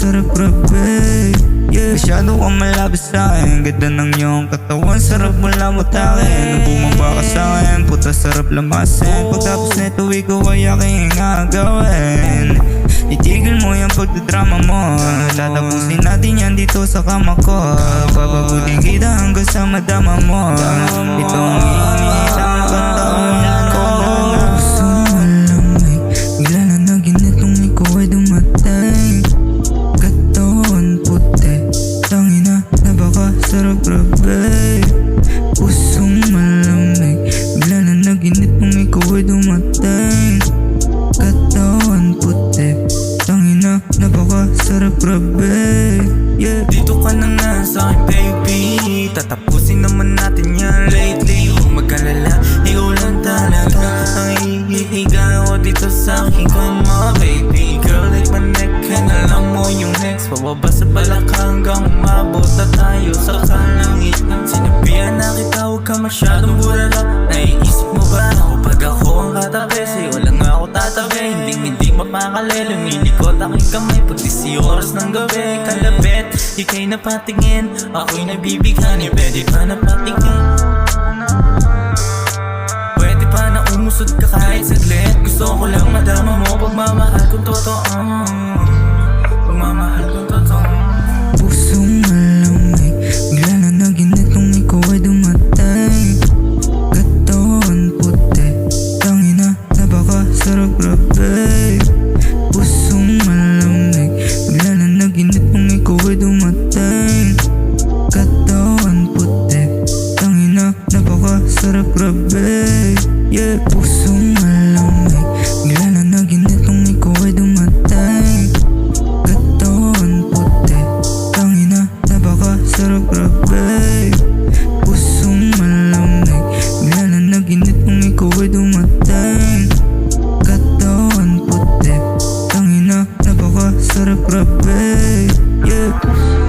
napakasarap grabe. Yeah, masyado kang malapit sa'kin, ganda ng iyong katawan, sarap mo lamutakin. Nung bumaba ka sa'kin, puta sarap lamasin. Pagtapos nito ikaw ay aking gagawin. Itigil mo yung pagdadrama mo, tatapusin natin yan dito sa kama ko. Papagutin kita hanggang sa madama mo. Ito ang init ang katawan ko. Gusto mo malamig, bigla na naginit nung ikaw ay dumating. Katawan puti, tangina, napakasarap grabe. Pusong malamig, bigla na naginit nung ikaw ay dumating. Katawan puti, tangina, napakasarap grabe. Yeah. Dito ka na nga sa'kin baby, tatapusin naman natin yan lately. Huwag mag-alala, ikaw lang talaga ang ihihiga ko dito sa aking kama baby. Girl, like my neck, and alam mo yung next. Pababa sa balaka hanggang umabot na tayo sa kalangit. Sinabihan na kita, huwag ka masyadong bulala. Naiisip mo ba ako pag ako ang katabi? Sa'yo lang ako tatabi, hindi mapakali. Lumilikot aking kamay pag 10 oras ng gabi. Kalabit, ika'y napatingin, ako'y nabibighani. Pwede pa napatingin, pwede pa na umusod ka kahit saglit. Gusto ko lang madama mo pagmamahal kong totoo, pagmamahal kong totoo. Pusong malamig, bigla na naginit nung ikaw ay dumating. Katawan puti, tangina, napakasarap grabe. Pusong malamig, bigla na naginit nung ikaw ay dumating. Katawan puti, tangina, napakasarap grabe. Yeah, pusong malamig, bigla na naginit nung ikaw ay dumating. Katawan puti, tangina, napakasarap grabe. Pusong malamig, bigla na naginit nung ikaw ay dumating. Katawan puti, tangina, napakasarap grabe. Yeah.